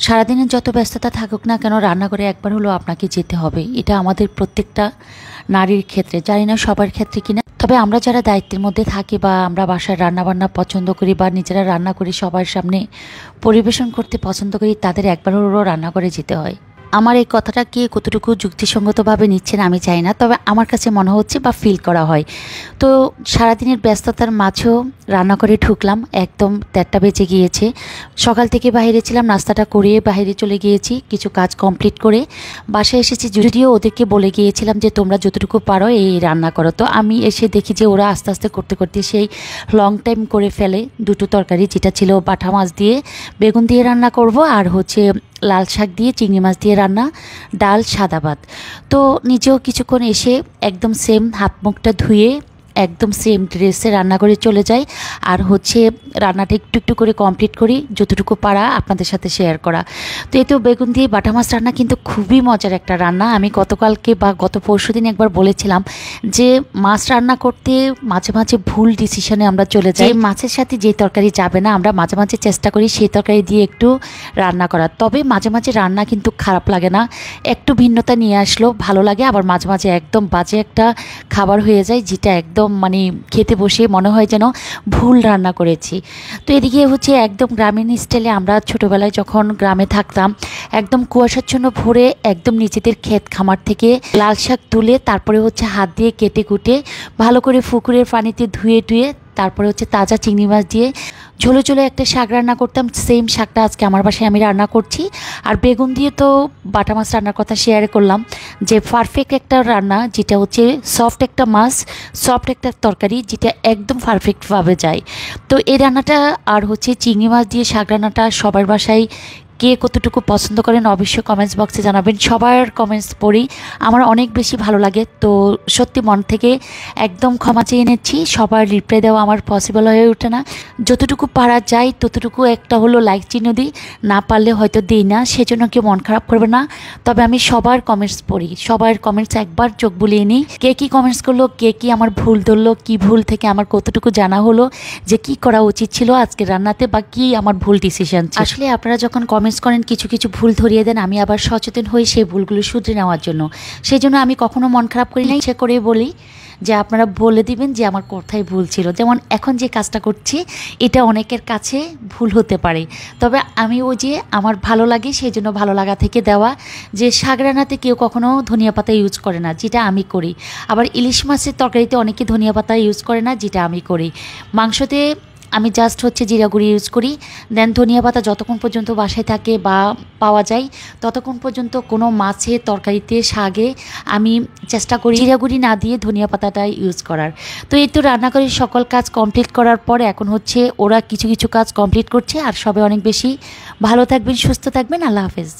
সারাদিনের যত ব্যস্ততা থাকুক না কেন রান্নাঘরে একবার হলেও আপনাকে যেতে হবে। এটা আমাদের প্রত্যেকটা নারীর ক্ষেত্রে, জানি না সবার ক্ষেত্রে কিনা, তবে আমরা যারা দায়িত্বের মধ্যে থাকি বা আমরা বাসায় রান্নাবান্না পছন্দ করি বা নিজেরা রান্না করি সবার সামনে পরিবেশন করতে পছন্দ করি, তাদের একবার হলেও রান্নাঘরে যেতে হয়। আমার এই কথাটা কে কতটুকু যুক্তিসঙ্গতভাবে নিচ্ছেন আমি চাই না, তবে আমার কাছে মনে হচ্ছে বা ফিল করা হয়। তো সারাদিনের ব্যস্ততার মাঝেও রান্না করে ঢুকলাম, একদম ১৩টা বেজে গিয়েছে। সকাল থেকে বাইরে ছিলাম, নাস্তাটা করিয়ে বাইরে চলে গিয়েছি, কিছু কাজ কমপ্লিট করে বাসায় এসেছি। যদিও ওদেরকে বলে গিয়েছিলাম যে তোমরা যতটুকু পারো এই রান্না করো, তো আমি এসে দেখি যে ওরা আস্তে আস্তে করতে করতে সেই লং টাইম করে ফেলে দুটো তরকারি, যেটা ছিল বাটা মাছ দিয়ে বেগুন দিয়ে রান্না করব, আর হচ্ছে লাল শাক দিয়ে চিংড়ি মাছ দিয়ে রান্না, ডাল, সাদা ভাত। তো নিজেও কিছুক্ষণ এসে একদম সেম হাত মুখটা ধুয়ে একদম সেম ড্রেসে রান্না করে চলে যাই, আর হচ্ছে রান্নাটা একটু একটু করে কমপ্লিট করি, যতটুকু পারা আপনাদের সাথে শেয়ার করা। তো এতেও বেগুন দিয়ে বাটা মাছ রান্না কিন্তু খুবই মজার একটা রান্না। আমি গতকালকে বা গত পরশু দিন একবার বলেছিলাম যে মাছ রান্না করতে মাঝে মাঝে ভুল ডিসিশনে আমরা চলে যাই। মাছের সাথে যে তরকারি যাবে না, আমরা মাঝে মাঝে চেষ্টা করি সেই তরকারি দিয়ে একটু রান্না করার। তবে মাঝে মাঝে রান্না কিন্তু খারাপ লাগে না, একটু ভিন্নতা নিয়ে আসলো ভালো লাগে। আবার মাঝে মাঝে একদম বাজে একটা খাবার হয়ে যায়, যেটা একদম মানে খেতে বসে মনে হয় যেন ভুল রান্না করেছি। তো এদিকে হচ্ছে একদম গ্রামীণ স্টাইলে, আমরা ছোটোবেলায় যখন গ্রামে থাকতাম একদম কুয়াশাচ্ছন্ন ভরে একদম নিজেদের ক্ষেত খামার থেকে লাল শাক তুলে তারপরে হচ্ছে হাত দিয়ে কেটে কুটে ভালো করে পুকুরের পানিতে ধুয়ে টুয়ে তারপরে হচ্ছে তাজা চিংড়ি মাছ দিয়ে ঝোলে ঝোলে একটা শাক রান্না করতাম। সেম শাকটা আজকে আমার বাসায় আমি রান্না করছি। আর বেগুন দিয়ে তো বাটা মাছ রান্নার কথা শেয়ার করলাম, যে পারফেক্ট একটা রান্না, যেটা হচ্ছে সফট একটা মাছ, সফট একটা তরকারি, যেটা একদম পারফেক্টভাবে যায়। তো এই রান্নাটা আর হচ্ছে চিংড়ি মাছ দিয়ে শাক রান্নাটা সবার বাসায় কে কতটুকু পছন্দ করেন অবশ্যই কমেন্টস বক্সে জানাবেন। সবার কমেন্টস পড়ি, আমার অনেক বেশি ভালো লাগে। তো সত্যি মন থেকে একদম ক্ষমা চেয়ে নিচ্ছি, সবার রিপ্লাই দেওয়া আমার পসিবল হয়ে ওঠে না। যতটুকু পারা যায় ততটুকু একটা হলো লাইক চিহ্ন দিই, না পারলে হয়তো দিই না, সেজন্য কেউ মন খারাপ করবে না। তবে আমি সবার কমেন্টস পড়ি, সবার কমেন্টস একবার চোখ বুলিয়ে নিই, কে কী কমেন্টস করলো, কে কী আমার ভুল ধরলো, কী ভুল থেকে আমার কতটুকু জানা হলো যে কি করা উচিত ছিল আজকে রান্নাতে, বা কী আমার ভুল ডিসিশন। আসলে আপনারা যখন কমেন্টস করেন কিছু কিছু ভুল ধরিয়ে দেন, আমি আবার সচেতন হই সেই ভুলগুলো শুধরে নেওয়ার জন্য। সেই জন্য আমি কখনো মন খারাপ করি না, ইচ্ছে করে বলি যে আপনারা বলে দিবেন যে আমার কোথায় ভুল ছিল। যেমন এখন যে কাজটা করছি এটা অনেকের কাছে ভুল হতে পারে, তবে আমি ওই যে আমার ভালো লাগে সেই জন্য ভালো লাগা থেকে দেওয়া। যে শাক রান্নাতে কেউ কখনো ধনিয়া পাতা ইউজ করে না, যেটা আমি করি। আবার ইলিশ মাছের তরকারিতে অনেকে ধনিয়া পাতা ইউজ করে না, যেটা আমি করি। মাংসতে আমি জাস্ট হচ্ছে জিরা গুঁড়ি ইউজ করি। দেন ধনিয়া পাতা যতক্ষণ পর্যন্ত বাসায় থাকে বা পাওয়া যায় ততক্ষণ পর্যন্ত কোনো মাছে তরকারিতে শাকে আমি চেষ্টা করি জিরা গুঁড়ি না দিয়ে ধনিয়া পাতাটা ইউজ করার। তো এই তো রান্না করে সকল কাজ কমপ্লিট করার পরে এখন হচ্ছে ওরা কিছু কিছু কাজ কমপ্লিট করছে। আর সবাই অনেক বেশি ভালো থাকবেন, সুস্থ থাকবেন। আল্লাহ হাফেজ।